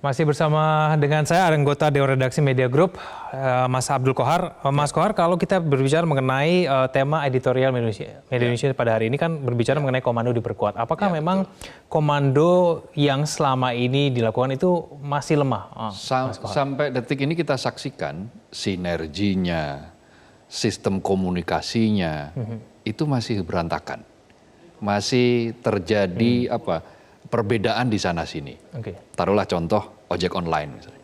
Masih bersama dengan saya, anggota Dewan Redaksi Media Group, Mas Abdul Qohar. Mas Qohar, kalau kita berbicara mengenai tema editorial Media Indonesia pada hari ini kan berbicara mengenai komando diperkuat. Apakah memang komando yang selama ini dilakukan itu masih lemah? Sampai detik ini kita saksikan sinerginya, sistem komunikasinya itu masih berantakan. Masih terjadi perbedaan di sana sini. Taruhlah contoh ojek online misalnya.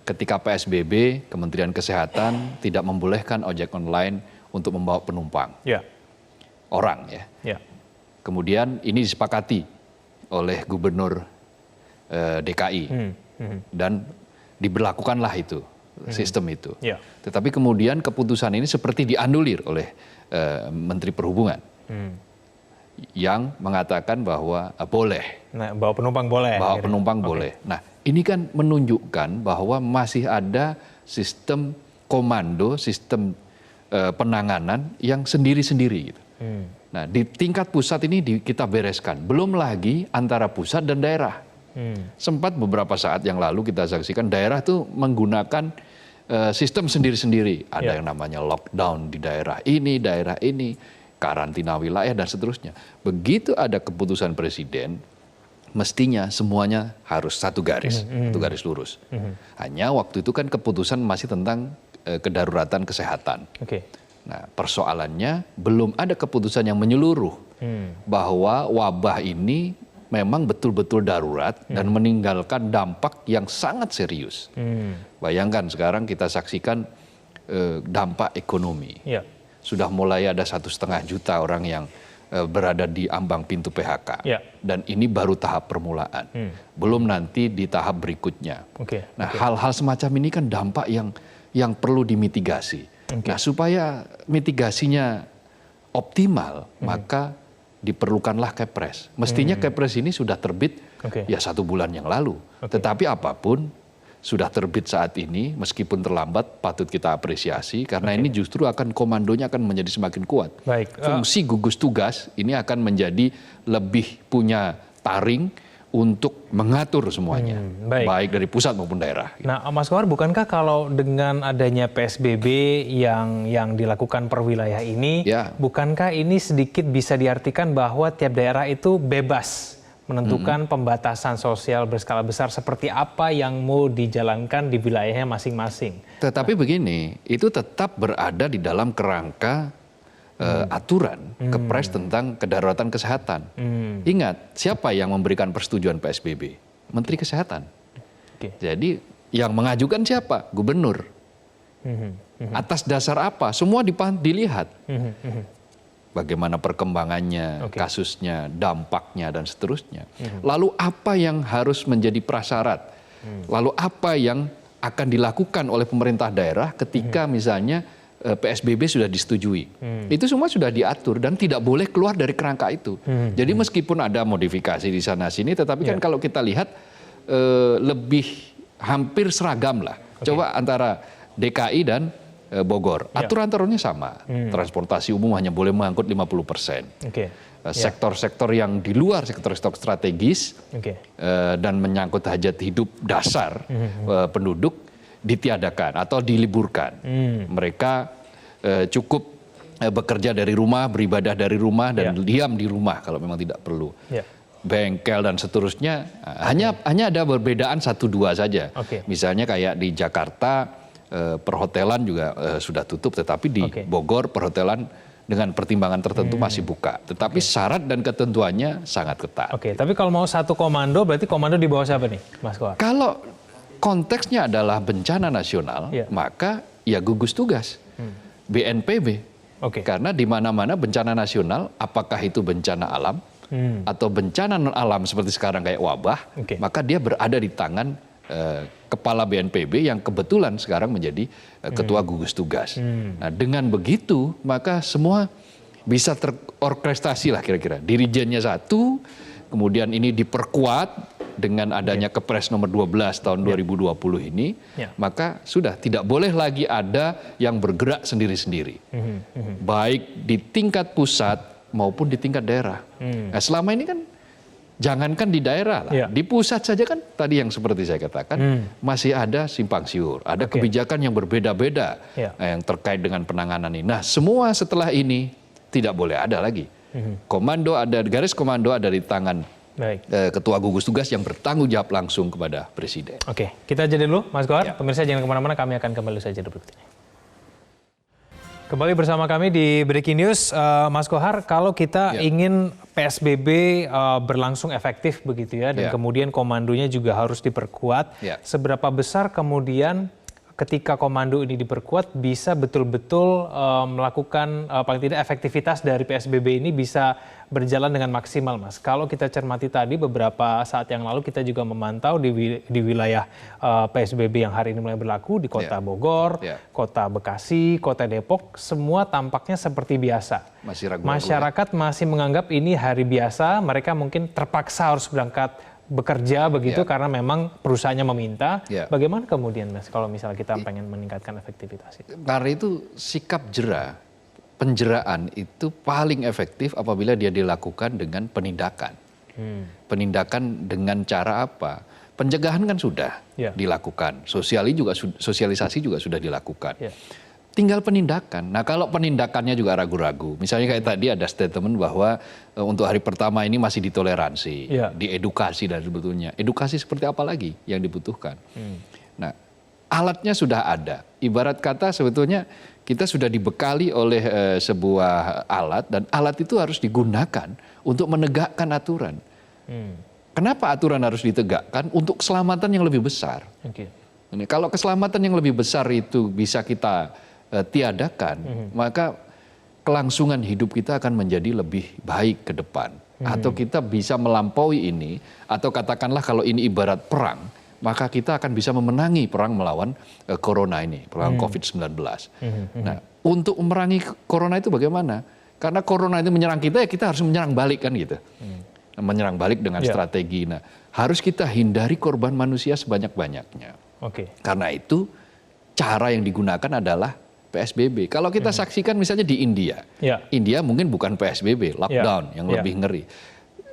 Ketika PSBB, Kementerian Kesehatan tidak membolehkan ojek online untuk membawa penumpang. Orang ya. Kemudian ini disepakati oleh Gubernur DKI dan diberlakukanlah itu sistem itu. Tetapi kemudian keputusan ini seperti dianulir oleh Menteri Perhubungan. Yang mengatakan bahwa boleh. Nah, bawa penumpang boleh. Bawa penumpang boleh. Nah, ini kan menunjukkan bahwa masih ada sistem komando, sistem penanganan yang sendiri-sendiri gitu. Nah, di tingkat pusat ini kita bereskan. Belum lagi antara pusat dan daerah. Sempat beberapa saat yang lalu kita saksikan daerah tuh menggunakan sistem sendiri-sendiri. Ada yang namanya lockdown di daerah ini, karantina wilayah dan seterusnya. Begitu ada keputusan presiden, mestinya semuanya harus satu garis lurus. Hanya waktu itu kan keputusan masih tentang kedaruratan kesehatan. Nah, persoalannya belum ada keputusan yang menyeluruh bahwa wabah ini memang betul-betul darurat dan meninggalkan dampak yang sangat serius. Bayangkan sekarang kita saksikan dampak ekonomi. Sudah mulai ada 1,5 juta orang yang berada di ambang pintu PHK. Dan ini baru tahap permulaan. Belum nanti di tahap berikutnya. Nah, hal-hal semacam ini kan dampak yang perlu dimitigasi. Nah, supaya mitigasinya optimal, maka diperlukanlah Kepres. Mestinya Kepres ini sudah terbit ya 1 bulan yang lalu. Tetapi apapun sudah terbit saat ini, meskipun terlambat, patut kita apresiasi karena ini justru komandonya akan menjadi semakin kuat. Fungsi gugus tugas ini akan menjadi lebih punya taring untuk mengatur semuanya, baik dari pusat maupun daerah. Nah, Mas Qohar, bukankah kalau dengan adanya PSBB yang dilakukan per wilayah ini, bukankah ini sedikit bisa diartikan bahwa tiap daerah itu bebas menentukan pembatasan sosial berskala besar seperti apa yang mau dijalankan di wilayahnya masing-masing? Tetapi begini, itu tetap berada di dalam kerangka aturan Kepres tentang kedaruratan kesehatan. Ingat, siapa yang memberikan persetujuan PSBB? Menteri Kesehatan. Jadi yang mengajukan siapa? Gubernur. Atas dasar apa? Semua dilihat. Bagaimana perkembangannya, kasusnya, dampaknya, dan seterusnya. Lalu apa yang harus menjadi prasyarat? Lalu apa yang akan dilakukan oleh pemerintah daerah ketika misalnya PSBB sudah disetujui? Itu semua sudah diatur dan tidak boleh keluar dari kerangka itu. Jadi meskipun ada modifikasi di sana-sini, tetapi kan kalau kita lihat lebih hampir seragam lah. Coba antara DKI dan Bogor, aturan-aturannya sama. Transportasi umum hanya boleh mengangkut 50%. Sektor-sektor yang di luar sektor-sektor strategis dan menyangkut hajat hidup dasar penduduk ditiadakan atau diliburkan. Mereka cukup bekerja dari rumah, beribadah dari rumah, dan diam di rumah kalau memang tidak perlu. Bengkel dan seterusnya, hanya ada perbedaan 1-2 saja. Misalnya kayak di Jakarta, perhotelan juga sudah tutup, tetapi di Bogor perhotelan dengan pertimbangan tertentu masih buka. Tetapi syarat dan ketentuannya sangat ketat. Tapi kalau mau satu komando, berarti komando di bawah siapa nih, Mas Qohar? Kalau konteksnya adalah bencana nasional, maka ya gugus tugas, BNPB. Karena di mana-mana bencana nasional, apakah itu bencana alam atau bencana non alam seperti sekarang kayak wabah, maka dia berada di tangan Kepala BNPB yang kebetulan sekarang menjadi Ketua Gugus Tugas. Nah, dengan begitu maka semua bisa terorkestrasi lah kira-kira. Dirijennya satu, kemudian ini diperkuat dengan adanya Kepres nomor 12 tahun 2020 ini, maka sudah tidak boleh lagi ada yang bergerak sendiri-sendiri. Baik di tingkat pusat maupun di tingkat daerah. Nah, selama ini kan jangankan di daerah lah, di pusat saja kan tadi yang seperti saya katakan masih ada simpang siur, ada kebijakan yang berbeda-beda yang terkait dengan penanganan ini. Nah, semua setelah ini tidak boleh ada lagi. Komando ada, garis komando ada di tangan ketua gugus tugas yang bertanggung jawab langsung kepada presiden. Oke, kita jeda dulu, Mas Kohar. Pemirsa jangan kemana-mana, kami akan kembali saja berikut ini. Kembali bersama kami di Breaking News, Mas Kohar. Kalau kita ingin PSBB berlangsung efektif begitu ya, dan kemudian komandonya juga harus diperkuat. Seberapa besar kemudian ketika komando ini diperkuat bisa betul-betul melakukan paling tidak efektivitas dari PSBB ini bisa berjalan dengan maksimal, Mas. Kalau kita cermati tadi beberapa saat yang lalu kita juga memantau di wilayah PSBB yang hari ini mulai berlaku di Kota Bogor, Kota Bekasi, Kota Depok, semua tampaknya seperti biasa. Masyarakat masih menganggap ini hari biasa, mereka mungkin terpaksa harus berangkat bekerja begitu karena memang perusahaannya meminta. Bagaimana kemudian, Mas, kalau misalnya kita pengen meningkatkan efektivitas itu? Karena itu sikap jera, penjeraan itu paling efektif apabila dia dilakukan dengan penindakan. Penindakan dengan cara apa? Pencegahan kan sudah dilakukan, sosialisasi juga sudah dilakukan. Tinggal penindakan. Nah, kalau penindakannya juga ragu-ragu, misalnya kayak tadi ada statement bahwa untuk hari pertama ini masih ditoleransi, diedukasi dan sebetulnya. Edukasi seperti apa lagi yang dibutuhkan? Nah, alatnya sudah ada. Ibarat kata sebetulnya kita sudah dibekali oleh sebuah alat dan alat itu harus digunakan untuk menegakkan aturan. Kenapa aturan harus ditegakkan? Untuk keselamatan yang lebih besar. Ini, kalau keselamatan yang lebih besar itu bisa kita tiadakan, maka kelangsungan hidup kita akan menjadi lebih baik ke depan. Atau kita bisa melampaui ini, atau katakanlah kalau ini ibarat perang, maka kita akan bisa memenangi perang melawan corona ini, perang COVID-19. Nah, untuk memerangi corona itu bagaimana? Karena corona itu menyerang kita, ya kita harus menyerang balik kan gitu. Menyerang balik dengan strategi. Nah, harus kita hindari korban manusia sebanyak-banyaknya. Karena itu cara yang digunakan adalah PSBB. Kalau kita saksikan misalnya di India, India mungkin bukan PSBB, lockdown yang lebih ngeri.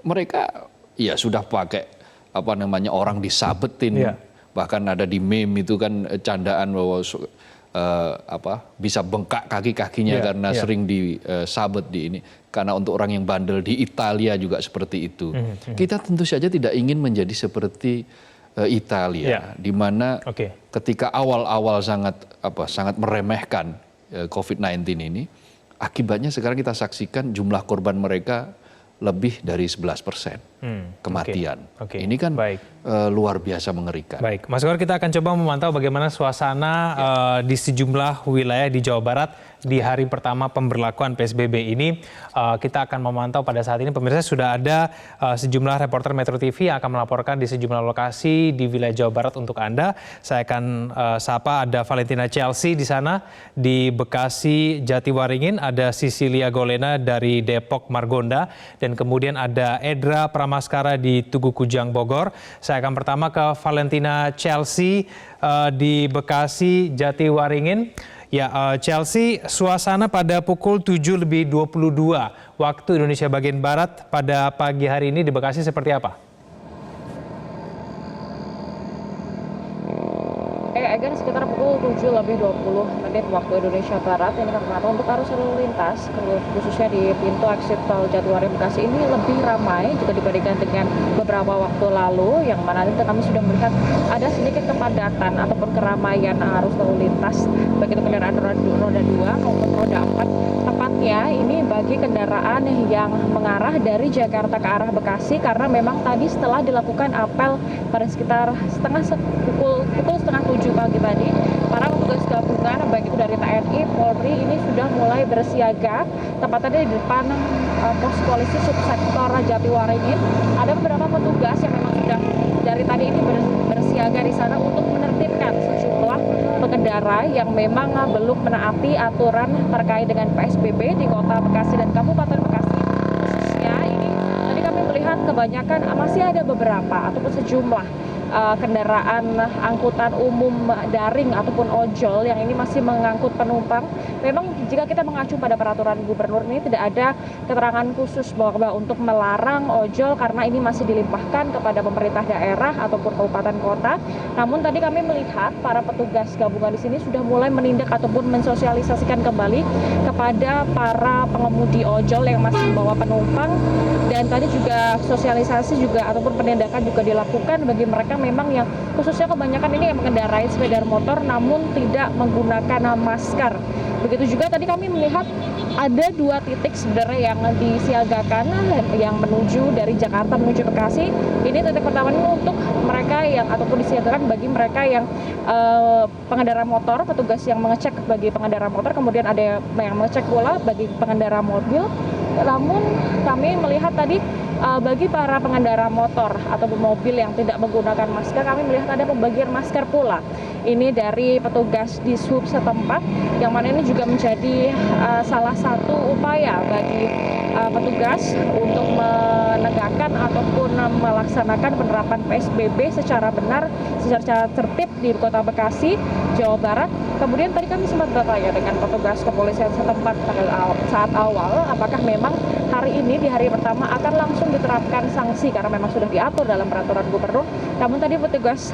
Mereka ya sudah pakai apa namanya orang disabetin, bahkan ada di meme itu kan candaan bahwa bisa bengkak kaki-kakinya karena sering disabet di ini. Karena untuk orang yang bandel di Italia juga seperti itu. Kita tentu saja tidak ingin menjadi seperti Italia, di mana ketika awal-awal sangat meremehkan COVID-19 ini, akibatnya sekarang kita saksikan jumlah korban mereka lebih dari 11% kematian. Ini kan luar biasa mengerikan. Baik, Mas Kohar, kita akan coba memantau bagaimana suasana di sejumlah wilayah di Jawa Barat di hari pertama pemberlakuan PSBB ini. Kita akan memantau pada saat ini, pemirsa, sudah ada sejumlah reporter Metro TV yang akan melaporkan di sejumlah lokasi di wilayah Jawa Barat untuk Anda. Saya akan sapa, ada Valentina Chelsea di sana, di Bekasi Jatiwaringin, ada Sisilia Golena dari Depok Margonda, dan kemudian ada Edra Pramaskara di Tugu Kujang Bogor. Saya akan pertama ke Valentina Chelsea di Bekasi Jatiwaringin. Ya, Chelsea, suasana pada pukul 7:22 waktu Indonesia bagian Barat pada pagi hari ini di Bekasi seperti apa? Egan, sekitar pukul 7:20 waktu Indonesia Barat ini kan untuk arus lalu lintas khususnya di pintu eksit tol Jatiwaringin Bekasi ini lebih ramai jika dibandingkan dengan beberapa waktu lalu, yang mana nanti kami sudah melihat ada sedikit kepadatan ataupun keramaian arus lalu lintas baik itu kendaraan roda 2 maupun roda 4, tepatnya ini bagi kendaraan yang mengarah dari Jakarta ke arah Bekasi, karena memang tadi setelah dilakukan apel pada sekitar pukul setengah 7 pagi tadi, para petugas gabungan baik itu dari TNI, Polri ini sudah mulai bersiaga tepatnya di depan pos polisi subsektor Jatiwaringin. Ada beberapa petugas yang memang sudah dari tadi ini bersiaga di sana untuk menertibkan sejumlah pengendara yang memang belum menaati aturan terkait dengan PSBB di Kota Bekasi dan Kabupaten Bekasi. Khususnya ini tadi kami melihat kebanyakan masih ada beberapa ataupun sejumlah kendaraan angkutan umum daring ataupun ojol yang ini masih mengangkut penumpang. Memang jika kita mengacu pada peraturan gubernur ini tidak ada keterangan khusus bahwa untuk melarang ojol karena ini masih dilimpahkan kepada pemerintah daerah ataupun kabupaten kota. Namun tadi kami melihat para petugas gabungan di sini sudah mulai menindak ataupun mensosialisasikan kembali kepada para pengemudi ojol yang masih membawa penumpang, dan tadi juga sosialisasi juga ataupun penindakan juga dilakukan bagi mereka memang yang khususnya kebanyakan ini yang mengendarai sepeda motor namun tidak menggunakan masker. Begitu juga tadi kami melihat ada 2 titik sebenarnya yang disiagakan yang menuju dari Jakarta menuju Bekasi. Ini titik pertama ini untuk mereka yang ataupun disiagakan bagi mereka yang pengendara motor, petugas yang mengecek bagi pengendara motor, kemudian ada yang mengecek pula bagi pengendara mobil. Namun kami melihat tadi bagi para pengendara motor atau mobil yang tidak menggunakan masker, kami melihat ada pembagian masker pula. Ini dari petugas di sub setempat, yang mana ini juga menjadi salah satu upaya bagi petugas untuk menegakkan ataupun melaksanakan penerapan PSBB secara benar, secara tertib di Kota Bekasi, Jawa Barat. Kemudian tadi kami sempat bertanya dengan petugas kepolisian setempat saat awal, apakah memang hari ini di hari pertama akan langsung diterapkan sanksi karena memang sudah diatur dalam peraturan gubernur. Namun tadi petugas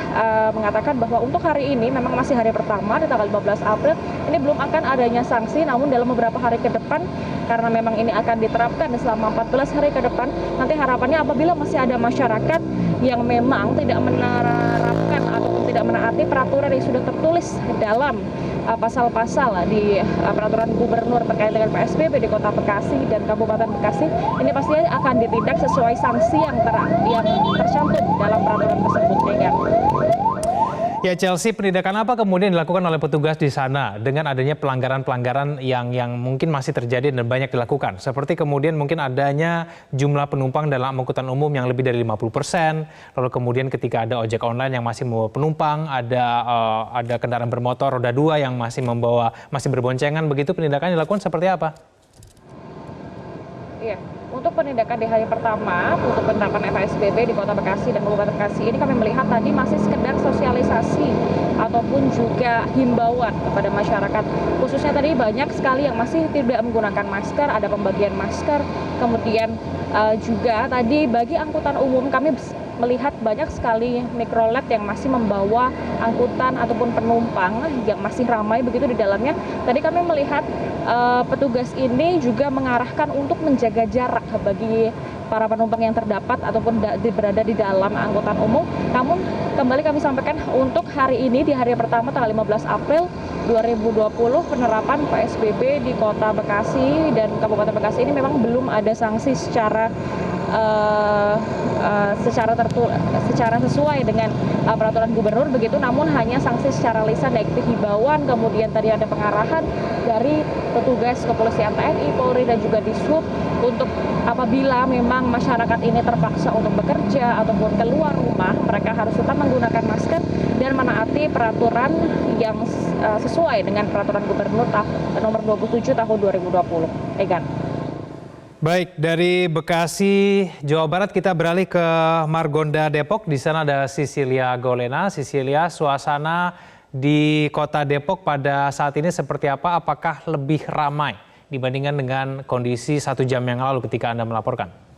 mengatakan bahwa untuk hari ini memang masih hari pertama di tanggal 15 April, ini belum akan adanya sanksi, namun dalam beberapa hari ke depan karena memang ini akan diterapkan selama 14 hari ke depan, nanti harapannya apabila masih ada masyarakat yang memang tidak menerapkan ataupun tidak menaati peraturan yang sudah tertulis dalam pasal-pasal di peraturan gubernur terkait dengan PSBB di Kota Bekasi dan Kabupaten Bekasi, ini pastinya akan ditindak sesuai sanksi yang tercantum dalam peraturan tersebut. Ya Chelsea, penindakan apa kemudian dilakukan oleh petugas di sana dengan adanya pelanggaran-pelanggaran yang mungkin masih terjadi dan banyak dilakukan? Seperti kemudian mungkin adanya jumlah penumpang dalam angkutan umum yang lebih dari 50%, lalu kemudian ketika ada ojek online yang masih membawa penumpang, ada kendaraan bermotor roda 2 yang masih berboncengan, begitu penindakan dilakukan seperti apa? Iya. Untuk penindakan di hari pertama untuk penerapan PSBB di Kota Bekasi dan Kabupaten Bekasi ini kami melihat tadi masih sekedar sosialisasi ataupun juga himbauan kepada masyarakat. Khususnya tadi banyak sekali yang masih tidak menggunakan masker, ada pembagian masker. Kemudian juga tadi bagi angkutan umum kami melihat banyak sekali mikrolet yang masih membawa angkutan ataupun penumpang yang masih ramai begitu di dalamnya. Tadi kami melihat petugas ini juga mengarahkan untuk menjaga jarak bagi para penumpang yang terdapat ataupun berada di dalam angkutan umum. Namun kembali kami sampaikan untuk hari ini di hari pertama tanggal 15 April 2020 penerapan PSBB di Kota Bekasi dan Kabupaten Bekasi ini memang belum ada sanksi secara sesuai dengan peraturan gubernur begitu, namun hanya sanksi secara lisan yaitu himbauan, kemudian tadi ada pengarahan dari petugas kepolisian TNI, Polri dan juga Dishub untuk apabila memang masyarakat ini terpaksa untuk bekerja ataupun keluar rumah, mereka harus tetap menggunakan masker dan menaati peraturan yang sesuai dengan peraturan gubernur nomor 27 tahun 2020. Egan. Baik, dari Bekasi, Jawa Barat kita beralih ke Margonda, Depok. Di sana ada Cecilia Golena. Cecilia, suasana di Kota Depok pada saat ini seperti apa? Apakah lebih ramai dibandingkan dengan kondisi 1 jam yang lalu ketika Anda melaporkan?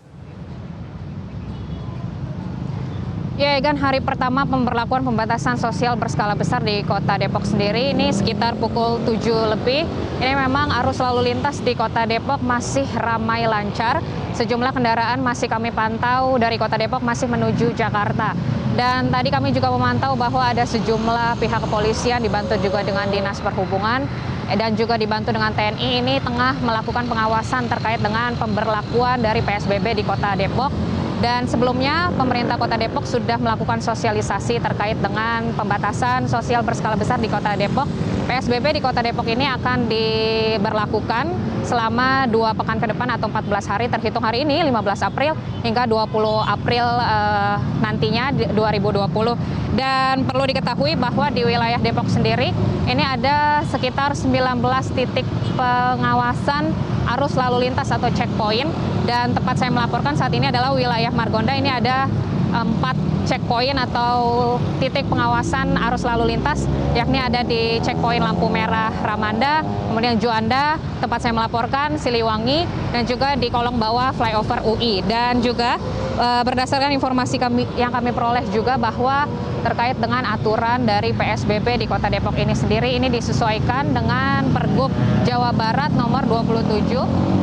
Ya, Egan, hari pertama pemberlakuan pembatasan sosial berskala besar di Kota Depok sendiri ini sekitar pukul 7 lebih. Ini memang arus lalu lintas di Kota Depok masih ramai lancar. Sejumlah kendaraan masih kami pantau dari Kota Depok masih menuju Jakarta. Dan tadi kami juga memantau bahwa ada sejumlah pihak kepolisian dibantu juga dengan Dinas Perhubungan dan juga dibantu dengan TNI ini tengah melakukan pengawasan terkait dengan pemberlakuan dari PSBB di Kota Depok. Dan sebelumnya pemerintah Kota Depok sudah melakukan sosialisasi terkait dengan pembatasan sosial berskala besar di Kota Depok. PSBB di Kota Depok ini akan diberlakukan selama 2 pekan ke depan atau 14 hari terhitung hari ini 15 April hingga 20 April nantinya 2020. Dan perlu diketahui bahwa di wilayah Depok sendiri ini ada sekitar 19 titik pengawasan arus lalu lintas atau checkpoint, dan tempat saya melaporkan saat ini adalah wilayah Margonda. Ini ada 4 checkpoint atau titik pengawasan arus lalu lintas, yakni ada di checkpoint lampu merah Ramanda, kemudian Juanda, tempat saya melaporkan, Siliwangi, dan juga di kolong bawah flyover UI. Dan juga berdasarkan informasi yang kami peroleh juga bahwa terkait dengan aturan dari PSBB di Kota Depok ini sendiri, ini disesuaikan dengan Pergub Jawa Barat nomor 27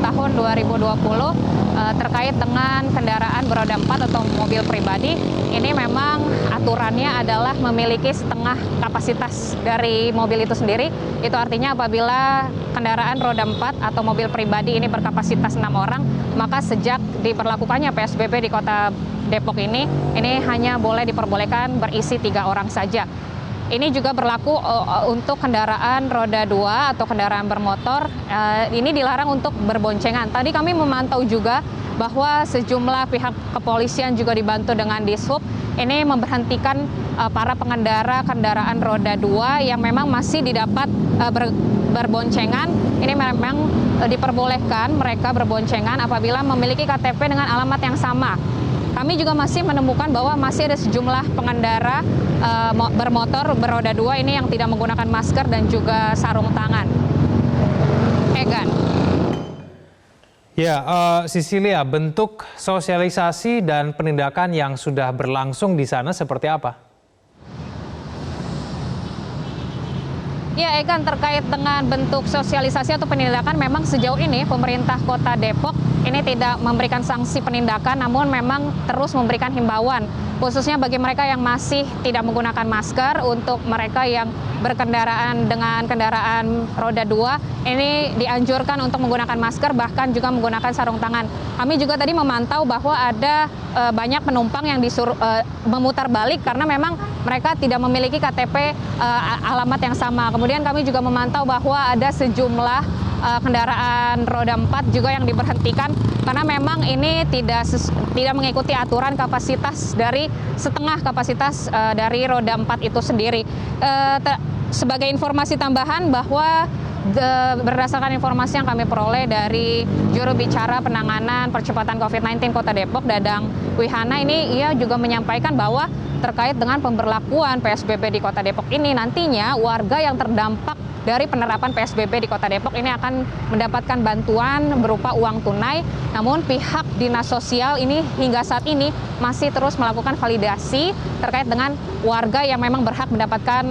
tahun 2020 terkait dengan kendaraan beroda 4 atau mobil pribadi. Ini memang aturannya adalah memiliki setengah kapasitas dari mobil itu sendiri. Itu artinya apabila kendaraan roda 4 atau mobil pribadi ini berkapasitas 6 orang, maka sejak diberlakukannya PSBB di Kota Depok ini hanya boleh diperbolehkan berisi 3 orang saja. Ini juga berlaku untuk kendaraan roda 2 atau kendaraan bermotor. Ini dilarang untuk berboncengan. Tadi kami memantau juga bahwa sejumlah pihak kepolisian juga dibantu dengan Dishub ini memberhentikan para pengendara kendaraan roda 2 yang memang masih didapat berboncengan. Ini memang diperbolehkan mereka berboncengan apabila memiliki KTP dengan alamat yang sama. Kami juga masih menemukan bahwa masih ada sejumlah pengendara bermotor beroda 2 ini yang tidak menggunakan masker dan juga sarung tangan. Egan. Ya, Sisilia, bentuk sosialisasi dan penindakan yang sudah berlangsung di sana seperti apa? Ya, Egan, terkait dengan bentuk sosialisasi atau penindakan, memang sejauh ini pemerintah Kota Depok ini tidak memberikan sanksi penindakan, namun memang terus memberikan himbauan, khususnya bagi mereka yang masih tidak menggunakan masker, untuk mereka yang berkendaraan dengan kendaraan roda 2, ini dianjurkan untuk menggunakan masker, bahkan juga menggunakan sarung tangan. Kami juga tadi memantau bahwa ada banyak penumpang yang disuruh memutar balik karena memang mereka tidak memiliki KTP alamat yang sama. Kemudian kami juga memantau bahwa ada sejumlah kendaraan roda 4 juga yang diberhentikan karena memang ini tidak mengikuti aturan kapasitas dari setengah kapasitas dari roda 4 itu sendiri. Sebagai informasi tambahan bahwa berdasarkan informasi yang kami peroleh dari juru bicara penanganan percepatan COVID-19 Kota Depok, Dadang Wihana, ini ia juga menyampaikan bahwa terkait dengan pemberlakuan PSBB di Kota Depok ini, nantinya warga yang terdampak dari penerapan PSBB di Kota Depok ini akan mendapatkan bantuan berupa uang tunai. Namun pihak Dinas Sosial ini hingga saat ini masih terus melakukan validasi terkait dengan warga yang memang berhak mendapatkan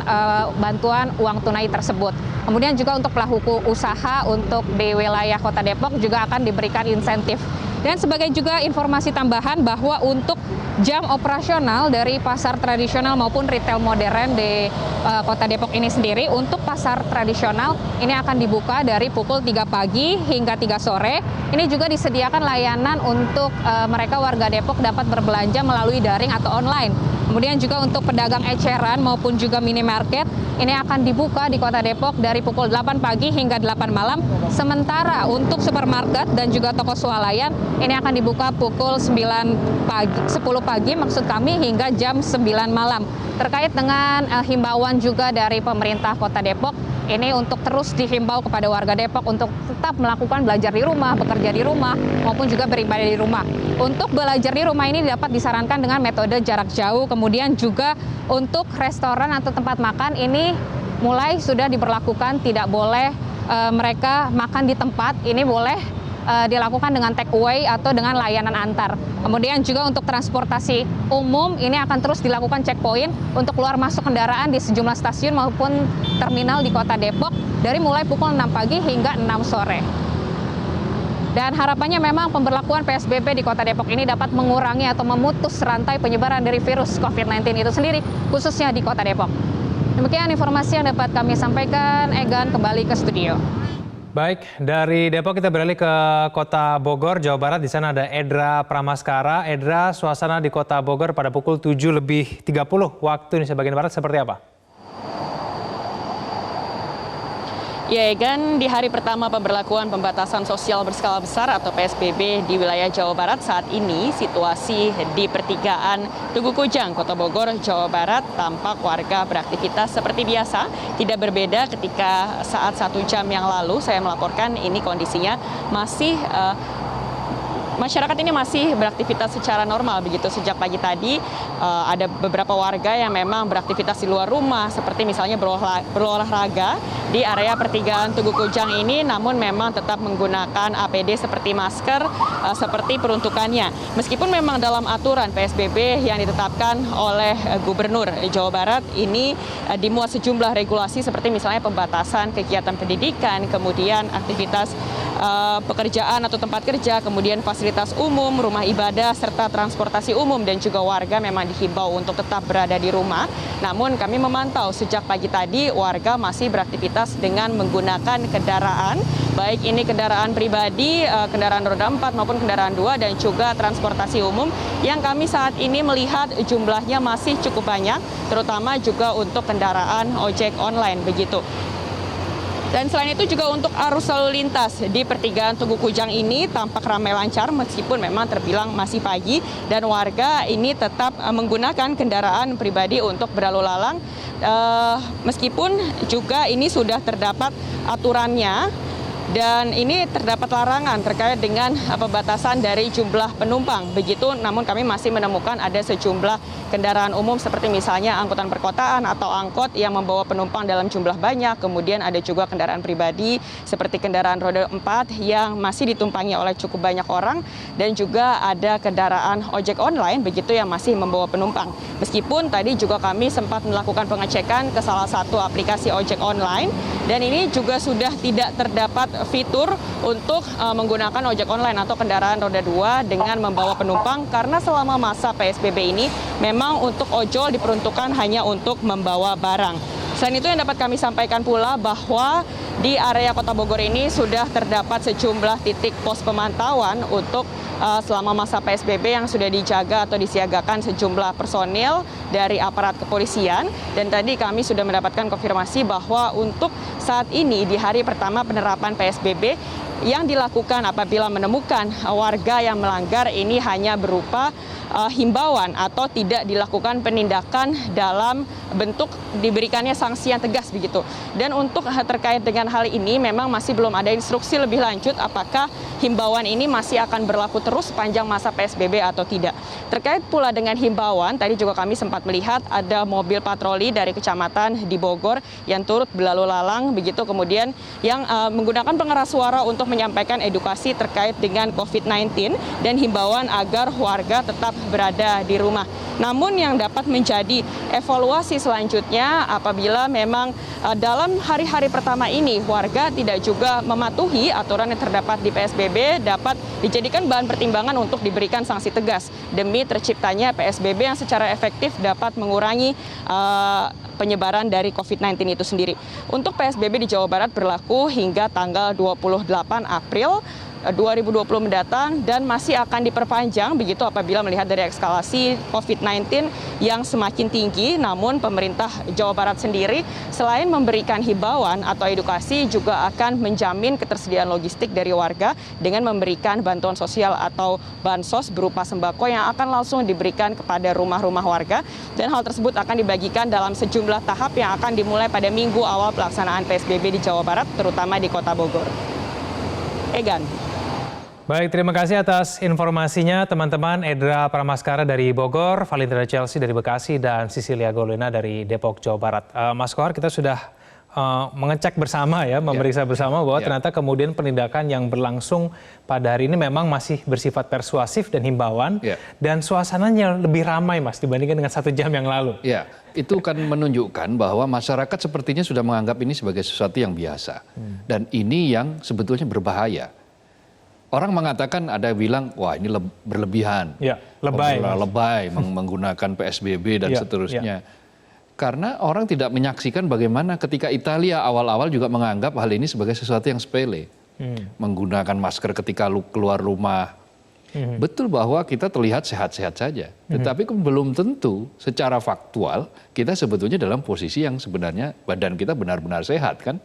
bantuan uang tunai tersebut. Kemudian juga untuk pelaku usaha untuk di wilayah Kota Depok juga akan diberikan insentif. Dan sebagai juga informasi tambahan bahwa untuk jam operasional dari pasar tradisional maupun retail modern di Kota Depok ini sendiri, untuk pasar tradisional ini akan dibuka dari pukul 3 pagi hingga 3 sore. Ini juga disediakan layanan untuk mereka warga Depok dapat berbelanja melalui daring atau online. Kemudian juga untuk pedagang eceran maupun juga minimarket ini akan dibuka di Kota Depok dari pukul 8 pagi hingga 8 malam. Sementara untuk supermarket dan juga toko swalayan ini akan dibuka pukul 10 pagi maksud kami hingga jam 9 malam. Terkait dengan himbauan juga dari pemerintah Kota Depok, ini untuk terus dihimbau kepada warga Depok untuk tetap melakukan belajar di rumah, bekerja di rumah, maupun juga beribadah di rumah. Untuk belajar di rumah ini dapat disarankan dengan metode jarak jauh. Kemudian juga untuk restoran atau tempat makan ini mulai sudah diberlakukan, tidak boleh mereka makan di tempat, ini boleh dilakukan dengan take away atau dengan layanan antar. Kemudian juga untuk transportasi umum ini akan terus dilakukan checkpoint untuk keluar masuk kendaraan di sejumlah stasiun maupun terminal di Kota Depok dari mulai pukul 6 pagi hingga 6 sore. Dan harapannya memang pemberlakuan PSBB di Kota Depok ini dapat mengurangi atau memutus rantai penyebaran dari virus COVID-19 itu sendiri, khususnya di Kota Depok. Demikian informasi yang dapat kami sampaikan. Egan, kembali ke studio. Baik, dari Depok kita beralih ke Kota Bogor, Jawa Barat. Di sana ada Edra Pramaskara. Edra, suasana di Kota Bogor pada pukul 7:30 waktu Indonesia bagian Barat seperti apa? Ya, Egan, di hari pertama pemberlakuan pembatasan sosial berskala besar atau PSBB di wilayah Jawa Barat, saat ini situasi di pertigaan Tugu Kujang, Kota Bogor, Jawa Barat, tampak warga beraktivitas seperti biasa. Tidak berbeda ketika saat 1 jam yang lalu saya melaporkan, ini kondisinya masih masyarakat ini masih beraktivitas secara normal begitu. Sejak pagi tadi ada beberapa warga yang memang beraktivitas di luar rumah seperti misalnya berolahraga di area pertigaan Tugu Kujang ini, namun memang tetap menggunakan APD seperti masker seperti peruntukannya. Meskipun memang dalam aturan PSBB yang ditetapkan oleh Gubernur Jawa Barat ini dimuat sejumlah regulasi seperti misalnya pembatasan kegiatan pendidikan, kemudian aktivitas pekerjaan atau tempat kerja, kemudian fasilitas umum, rumah ibadah, serta transportasi umum, dan juga warga memang dihimbau untuk tetap berada di rumah. Namun kami memantau sejak pagi tadi warga masih beraktivitas dengan menggunakan kendaraan, baik ini kendaraan pribadi, kendaraan roda 4 maupun kendaraan 2, dan juga transportasi umum yang kami saat ini melihat jumlahnya masih cukup banyak, terutama juga untuk kendaraan ojek online begitu. Dan selain itu juga untuk arus lalu lintas di pertigaan Tugu Kujang ini tampak ramai lancar meskipun memang terbilang masih pagi, dan warga ini tetap menggunakan kendaraan pribadi untuk berlalu lalang meskipun juga ini sudah terdapat aturannya. Dan ini terdapat larangan terkait dengan pembatasan dari jumlah penumpang begitu, namun kami masih menemukan ada sejumlah kendaraan umum seperti misalnya angkutan perkotaan atau angkot yang membawa penumpang dalam jumlah banyak, kemudian ada juga kendaraan pribadi seperti kendaraan roda 4 yang masih ditumpangi oleh cukup banyak orang, dan juga ada kendaraan ojek online begitu yang masih membawa penumpang. Meskipun tadi juga kami sempat melakukan pengecekan ke salah satu aplikasi ojek online, dan ini juga sudah tidak terdapat fitur untuk menggunakan ojek online atau kendaraan roda 2 dengan membawa penumpang, karena selama masa PSBB ini memang untuk ojol diperuntukkan hanya untuk membawa barang. Selain itu yang dapat kami sampaikan pula bahwa di area Kota Bogor ini sudah terdapat sejumlah titik pos pemantauan untuk selama masa PSBB yang sudah dijaga atau disiagakan sejumlah personil dari aparat kepolisian. Dan tadi kami sudah mendapatkan konfirmasi bahwa untuk saat ini di hari pertama penerapan PSBB yang dilakukan apabila menemukan warga yang melanggar ini hanya berupa himbauan atau tidak dilakukan penindakan dalam bentuk diberikannya sanksi yang tegas begitu. Dan untuk terkait dengan hal ini memang masih belum ada instruksi lebih lanjut apakah himbauan ini masih akan berlaku terus sepanjang masa PSBB atau tidak. Terkait pula dengan himbauan, tadi juga kami sempat melihat ada mobil patroli dari kecamatan di Bogor yang turut berlalu lalang begitu, kemudian yang menggunakan pengeras suara untuk menyampaikan edukasi terkait dengan COVID-19 dan himbauan agar warga tetap berada di rumah. Namun yang dapat menjadi evaluasi selanjutnya apabila memang dalam hari-hari pertama ini warga tidak juga mematuhi aturan yang terdapat di PSBB, dapat dijadikan bahan pertimbangan untuk diberikan sanksi tegas demi terciptanya PSBB yang secara efektif dapat mengurangi penyebaran dari COVID-19 itu sendiri. Untuk PSBB di Jawa Barat berlaku hingga tanggal 28 April 2020 mendatang dan masih akan diperpanjang begitu apabila melihat dari eskalasi COVID-19 yang semakin tinggi. Namun pemerintah Jawa Barat sendiri selain memberikan himbauan atau edukasi juga akan menjamin ketersediaan logistik dari warga dengan memberikan bantuan sosial atau bansos berupa sembako yang akan langsung diberikan kepada rumah-rumah warga, dan hal tersebut akan dibagikan dalam sejumlah tahap yang akan dimulai pada minggu awal pelaksanaan PSBB di Jawa Barat, terutama di Kota Bogor. Egan. Baik, terima kasih atas informasinya teman-teman. Edra Pramaskara dari Bogor, Valentina Chelsea dari Bekasi, dan Sisilia Golena dari Depok, Jawa Barat. Mas Kohar, kita sudah mengecek bersama ya, memeriksa bersama bahwa ternyata kemudian penindakan yang berlangsung pada hari ini memang masih bersifat persuasif dan himbauan, dan suasananya lebih ramai Mas dibandingkan dengan 1 jam yang lalu. Ya, itu kan menunjukkan bahwa masyarakat sepertinya sudah menganggap ini sebagai sesuatu yang biasa. Dan ini yang sebetulnya berbahaya. Orang mengatakan, ada yang bilang, wah ini berlebihan. Ya, lebay. Lebay menggunakan PSBB dan seterusnya. Karena orang tidak menyaksikan bagaimana ketika Italia awal-awal juga menganggap hal ini sebagai sesuatu yang sepele. Menggunakan masker ketika keluar rumah. Betul bahwa kita terlihat sehat-sehat saja. Tetapi belum tentu secara faktual kita sebetulnya dalam posisi yang sebenarnya badan kita benar-benar sehat kan.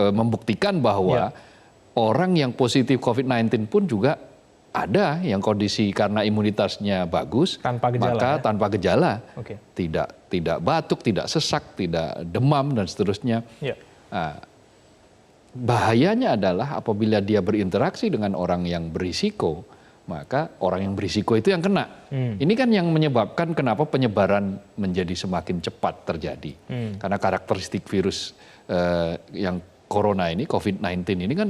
Membuktikan bahwa orang yang positif COVID-19 pun juga ada yang kondisi karena imunitasnya bagus, tanpa gejala, maka tanpa gejala, Oke. tidak batuk, tidak sesak, tidak demam dan seterusnya. Ya. Nah, bahayanya adalah apabila dia berinteraksi dengan orang yang berisiko, maka orang yang berisiko itu yang kena. Ini kan yang menyebabkan kenapa penyebaran menjadi semakin cepat terjadi. Karena karakteristik virus yang corona ini, COVID-19 ini kan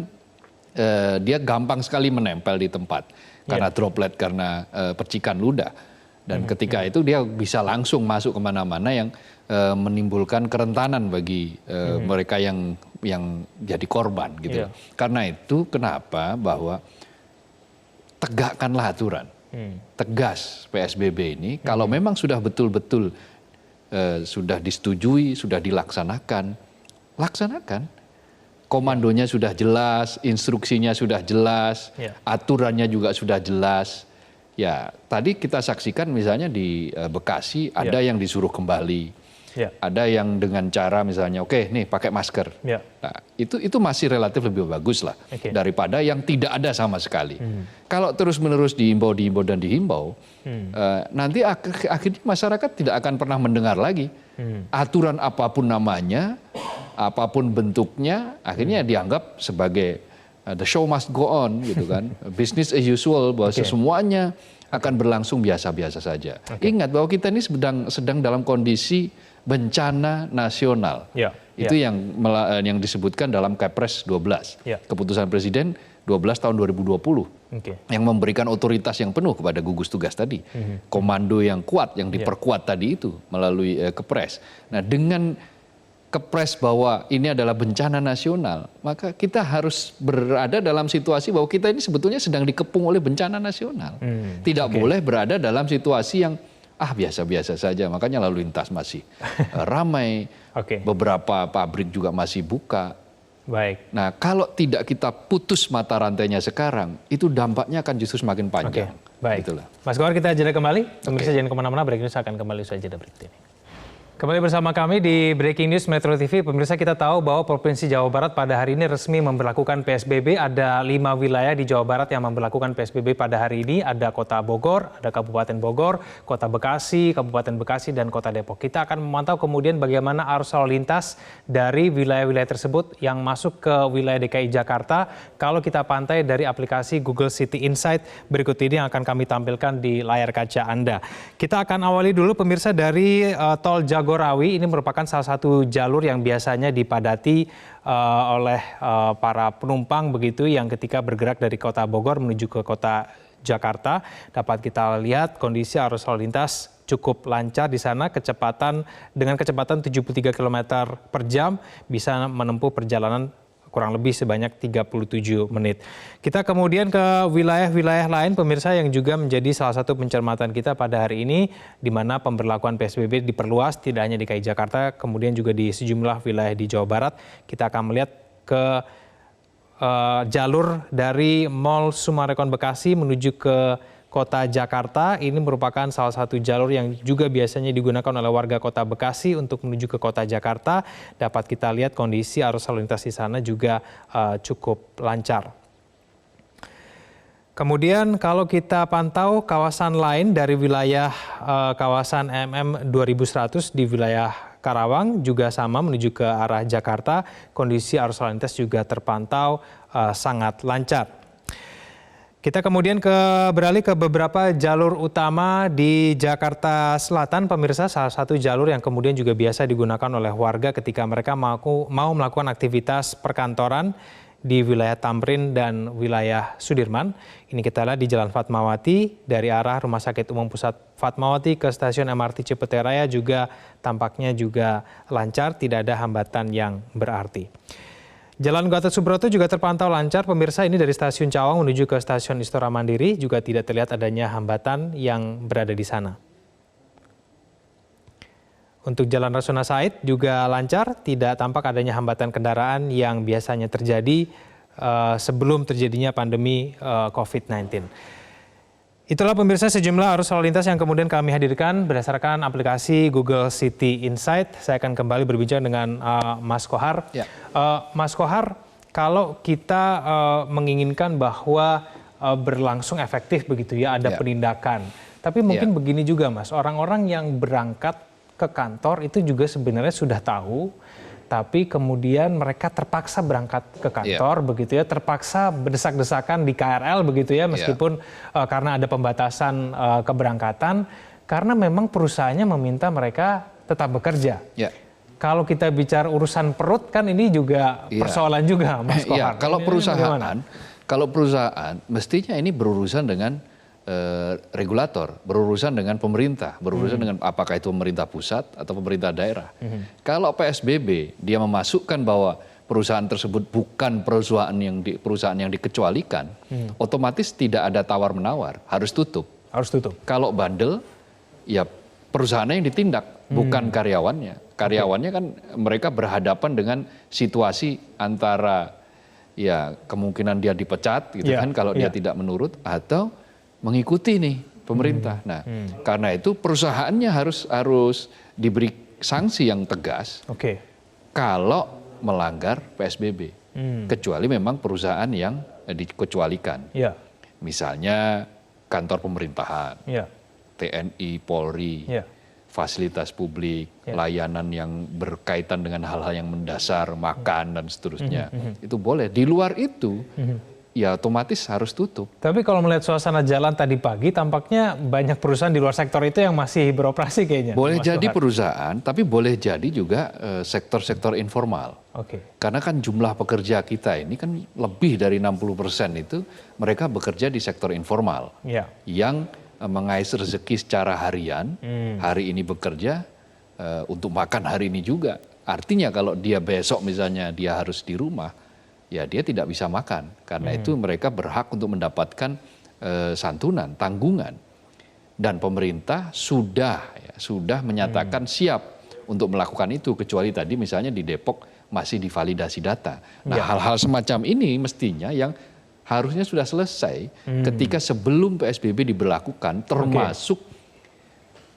dia gampang sekali menempel di tempat. Karena droplet, karena percikan ludah. Dan ketika itu dia bisa langsung masuk kemana-mana yang menimbulkan kerentanan bagi mereka yang jadi korban gitu. Karena itu kenapa bahwa tegakkanlah aturan, tegas PSBB ini. Kalau memang sudah betul-betul sudah disetujui, sudah dilaksanakan, laksanakan. Komandonya sudah jelas, instruksinya sudah jelas, aturannya juga sudah jelas. Ya, tadi kita saksikan misalnya di Bekasi ada yang disuruh kembali. Ada yang dengan cara misalnya, oke nih pakai masker. Nah, itu masih relatif lebih bagus lah daripada yang tidak ada sama sekali. Kalau terus-menerus dihimbau dan dihimbau, nanti akhirnya masyarakat tidak akan pernah mendengar lagi. Aturan apapun namanya, apapun bentuknya, akhirnya dianggap sebagai the show must go on gitu kan. Business as usual, bahwa semuanya akan berlangsung biasa-biasa saja. Ingat bahwa kita ini sedang dalam kondisi bencana nasional. Itu yang disebutkan dalam Kepres 12. Keputusan Presiden 12 tahun 2020. Yang memberikan otoritas yang penuh kepada gugus tugas tadi. Komando yang kuat, yang diperkuat tadi itu melalui Kepres. Nah, dengan Kepres bahwa ini adalah bencana nasional, maka kita harus berada dalam situasi bahwa kita ini sebetulnya sedang dikepung oleh bencana nasional. Tidak boleh berada dalam situasi yang biasa-biasa saja, makanya lalu lintas masih ramai, beberapa pabrik juga masih buka. Nah, kalau tidak kita putus mata rantainya sekarang, itu dampaknya akan justru semakin panjang. Itulah. Mas Kohar, kita jeda kembali. Pemirsa jangan kemana-mana, Breaking News akan kembali usai jeda berikut ini. Kembali bersama kami di Breaking News Metro TV. Pemirsa, kita tahu bahwa Provinsi Jawa Barat pada hari ini resmi memberlakukan PSBB. Ada 5 wilayah di Jawa Barat yang memberlakukan PSBB pada hari ini. Ada Kota Bogor, ada Kabupaten Bogor, Kota Bekasi, Kabupaten Bekasi, dan Kota Depok. Kita akan memantau kemudian bagaimana arus lalu lintas dari wilayah-wilayah tersebut yang masuk ke wilayah DKI Jakarta. Kalau kita pantai dari aplikasi Google City Insight berikut ini yang akan kami tampilkan di layar kaca Anda. Kita akan awali dulu pemirsa dari Tol Jagorawi. Ini merupakan salah satu jalur yang biasanya dipadati oleh para penumpang begitu yang ketika bergerak dari Kota Bogor menuju ke Kota Jakarta. Dapat kita lihat kondisi arus lalu lintas cukup lancar di sana, dengan kecepatan 73 km per jam bisa menempuh perjalanan kurang lebih sebanyak 37 menit. Kita kemudian ke wilayah-wilayah lain pemirsa yang juga menjadi salah satu pencermatan kita pada hari ini, di mana pemberlakuan PSBB diperluas tidak hanya di DKI Jakarta, kemudian juga di sejumlah wilayah di Jawa Barat. Kita akan melihat ke jalur dari Mall Summarecon Bekasi menuju ke Kota Jakarta. Ini merupakan salah satu jalur yang juga biasanya digunakan oleh warga Kota Bekasi untuk menuju ke Kota Jakarta. Dapat kita lihat kondisi arus lalu lintas di sana juga cukup lancar. Kemudian kalau kita pantau kawasan lain dari wilayah kawasan MM 2100 di wilayah Karawang juga sama menuju ke arah Jakarta. Kondisi arus lalu lintas juga terpantau sangat lancar. Kita kemudian beralih ke beberapa jalur utama di Jakarta Selatan, pemirsa. Salah satu jalur yang kemudian juga biasa digunakan oleh warga ketika mereka mau melakukan aktivitas perkantoran di wilayah Tamrin dan wilayah Sudirman. Ini kita lihat di Jalan Fatmawati dari arah Rumah Sakit Umum Pusat Fatmawati ke stasiun MRT Cipete Raya juga tampaknya juga lancar, tidak ada hambatan yang berarti. Jalan Gatot Subroto juga terpantau lancar, pemirsa. Ini dari stasiun Cawang menuju ke stasiun Istora Mandiri juga tidak terlihat adanya hambatan yang berada di sana. Untuk Jalan Rasuna Said juga lancar, tidak tampak adanya hambatan kendaraan yang biasanya terjadi sebelum terjadinya pandemi COVID-19. Itulah pemirsa sejumlah arus lalu lintas yang kemudian kami hadirkan berdasarkan aplikasi Google City Insight. Saya akan kembali berbincang dengan Mas Kohar. Mas Kohar, kalau kita menginginkan bahwa berlangsung efektif begitu ya, ada penindakan. Tapi mungkin begini juga Mas, orang-orang yang berangkat ke kantor itu juga sebenarnya sudah tahu tapi kemudian mereka terpaksa berangkat ke kantor begitu ya, terpaksa berdesak-desakan di KRL begitu ya, meskipun karena ada pembatasan keberangkatan, karena memang perusahaannya meminta mereka tetap bekerja. Kalau kita bicara urusan perut kan ini juga persoalan juga, Mas Kohar. Kalau perusahaan mestinya ini berurusan dengan regulator, berurusan dengan pemerintah, berurusan dengan apakah itu pemerintah pusat atau pemerintah daerah. Kalau PSBB dia memasukkan bahwa perusahaan tersebut bukan perusahaan yang dikecualikan, otomatis tidak ada tawar menawar, harus tutup. Harus tutup. Kalau bandel, ya perusahaannya yang ditindak, bukan karyawannya. Karyawannya kan mereka berhadapan dengan situasi antara ya kemungkinan dia dipecat gitu kan kalau dia tidak menurut, atau mengikuti nih pemerintah. Nah, karena itu perusahaannya harus diberi sanksi yang tegas kalau melanggar PSBB. Kecuali memang perusahaan yang dikecualikan. Misalnya kantor pemerintahan, TNI, Polri, fasilitas publik, layanan yang berkaitan dengan hal-hal yang mendasar, makan dan seterusnya. Itu boleh. Di luar itu ya otomatis harus tutup. Tapi kalau melihat suasana jalan tadi pagi, tampaknya banyak perusahaan di luar sektor itu yang masih beroperasi kayaknya. Boleh jadi perusahaan, tapi boleh jadi juga sektor-sektor informal. Karena kan jumlah pekerja kita ini kan lebih dari 60% itu mereka bekerja di sektor informal. Yang mengais rezeki secara harian, hari ini bekerja untuk makan hari ini juga. Artinya kalau dia besok misalnya dia harus di rumah, ya dia tidak bisa makan. Karena itu mereka berhak untuk mendapatkan santunan, tanggungan. Dan pemerintah sudah menyatakan siap untuk melakukan itu. Kecuali tadi misalnya di Depok masih divalidasi data. Nah hal-hal semacam ini mestinya yang harusnya sudah selesai ketika sebelum PSBB diberlakukan, termasuk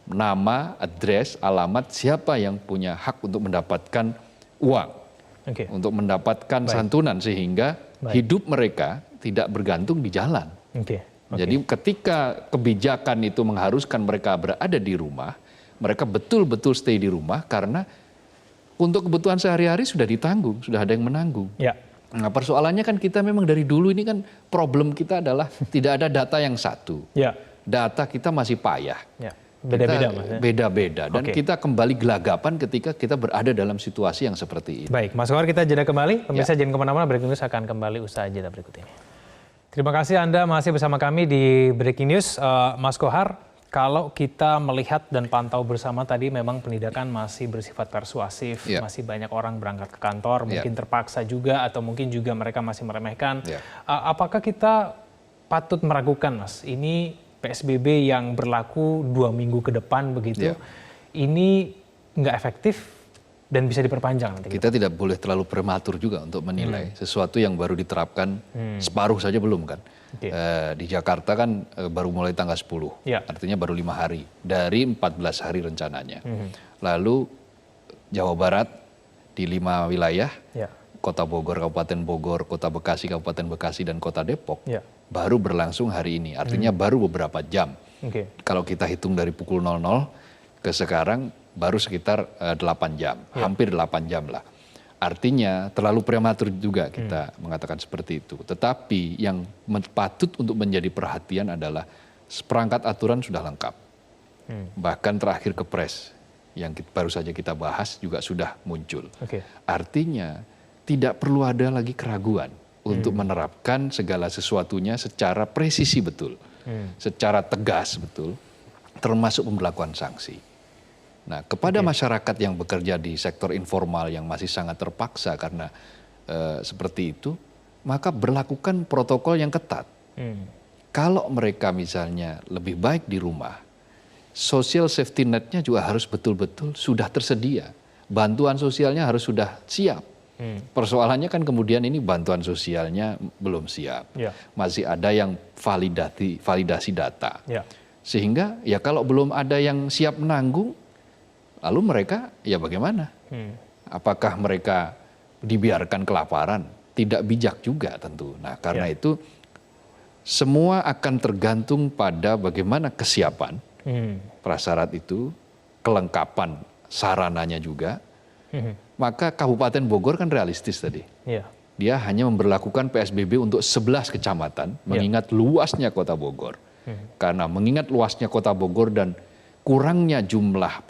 nama, address, alamat siapa yang punya hak untuk mendapatkan uang. Untuk mendapatkan santunan sehingga hidup mereka tidak bergantung di jalan. Jadi ketika kebijakan itu mengharuskan mereka berada di rumah, mereka betul-betul stay di rumah karena untuk kebutuhan sehari-hari sudah ditanggung, sudah ada yang menanggung. Nah persoalannya kan kita memang dari dulu ini kan problem kita adalah tidak ada data yang satu. Data kita masih payah. Beda-beda Mas. Beda-beda dan kita kembali gelagapan ketika kita berada dalam situasi yang seperti ini. Baik, Mas Kohar, kita jeda kembali. Pemirsa jangan kemana-mana, Breaking News akan kembali usaha jeda berikut ini. Terima kasih Anda masih bersama kami di Breaking News. Mas Kohar, kalau kita melihat dan pantau bersama tadi memang penindakan masih bersifat persuasif, masih banyak orang berangkat ke kantor, mungkin terpaksa juga atau mungkin juga mereka masih meremehkan. Apakah kita patut meragukan Mas, ini PSBB yang berlaku 2 minggu ke depan begitu, ini nggak efektif dan bisa diperpanjang nanti? Kita tidak boleh terlalu prematur juga untuk menilai sesuatu yang baru diterapkan separuh saja belum kan. Di Jakarta kan baru mulai tanggal 10, artinya baru 5 hari dari 14 hari rencananya. Lalu Jawa Barat di 5 wilayah, Kota Bogor, Kabupaten Bogor, Kota Bekasi, Kabupaten Bekasi, dan Kota Depok baru berlangsung hari ini. Artinya baru beberapa jam. Kalau kita hitung dari pukul 00 ke sekarang baru sekitar 8 jam, hampir 8 jam lah. Artinya terlalu prematur juga kita mengatakan seperti itu. Tetapi yang patut untuk menjadi perhatian adalah seperangkat aturan sudah lengkap. Bahkan terakhir Kepres yang baru saja kita bahas juga sudah muncul. Artinya tidak perlu ada lagi keraguan untuk menerapkan segala sesuatunya secara presisi betul, secara tegas betul, termasuk pemberlakuan sanksi. Nah, kepada masyarakat yang bekerja di sektor informal yang masih sangat terpaksa karena seperti itu, maka berlakukan protokol yang ketat. Kalau mereka misalnya lebih baik di rumah, social safety net-nya juga harus betul-betul sudah tersedia. Bantuan sosialnya harus sudah siap. Persoalannya kan kemudian ini bantuan sosialnya belum siap. Masih ada yang validasi data. Sehingga ya kalau belum ada yang siap menanggung, lalu mereka ya bagaimana? Apakah mereka dibiarkan kelaparan? Tidak bijak juga tentu. Nah karena itu semua akan tergantung pada bagaimana kesiapan prasyarat itu, kelengkapan sarananya juga, maka Kabupaten Bogor kan realistis tadi. Yeah. Dia hanya memberlakukan PSBB untuk 11 kecamatan, mengingat luasnya kota Bogor. Karena mengingat luasnya kota Bogor dan kurangnya jumlah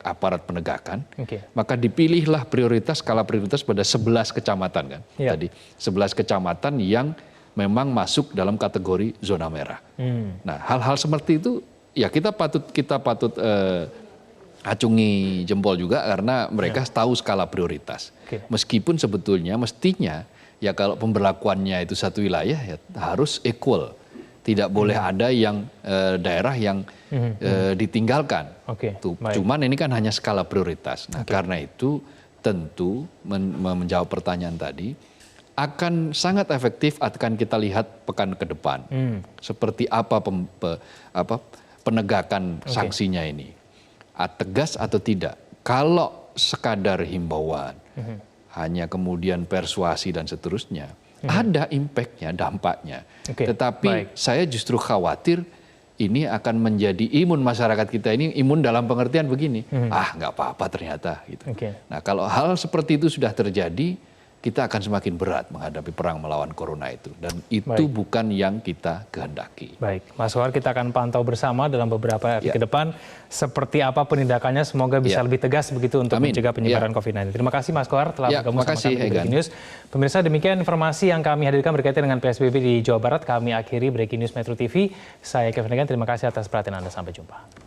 aparat penegakan, maka dipilihlah skala prioritas pada 11 kecamatan kan. Tadi 11 kecamatan yang memang masuk dalam kategori zona merah. Nah, hal-hal seperti itu ya kita patut acungi jempol juga karena mereka tahu skala prioritas. Meskipun sebetulnya mestinya ya kalau pemberlakuannya itu satu wilayah ya harus equal. Tidak boleh ada yang daerah yang ditinggalkan. Cuman ini kan hanya skala prioritas. Nah, karena itu tentu menjawab pertanyaan tadi akan sangat efektif akan kita lihat pekan ke depan. Seperti apa penegakan sanksinya ini. Tegas atau tidak. Kalau sekadar himbauan, hanya kemudian persuasi dan seterusnya, ada impact-nya, dampaknya. Tetapi saya justru khawatir ini akan menjadi imun masyarakat kita ini, imun dalam pengertian begini, nggak apa-apa ternyata. Gitu. Nah kalau hal seperti itu sudah terjadi, kita akan semakin berat menghadapi perang melawan corona itu. Dan itu bukan yang kita kehendaki. Baik, Mas Kohar, kita akan pantau bersama dalam beberapa hari ke depan seperti apa penindakannya, semoga bisa lebih tegas begitu untuk mencegah penyebaran COVID-19. Terima kasih Mas Kohar telah bergabung sama kami di Breaking News. Pemirsa, demikian informasi yang kami hadirkan berkaitan dengan PSBB di Jawa Barat. Kami akhiri Breaking News Metro TV. Saya Kevin Egan, terima kasih atas perhatian Anda. Sampai jumpa.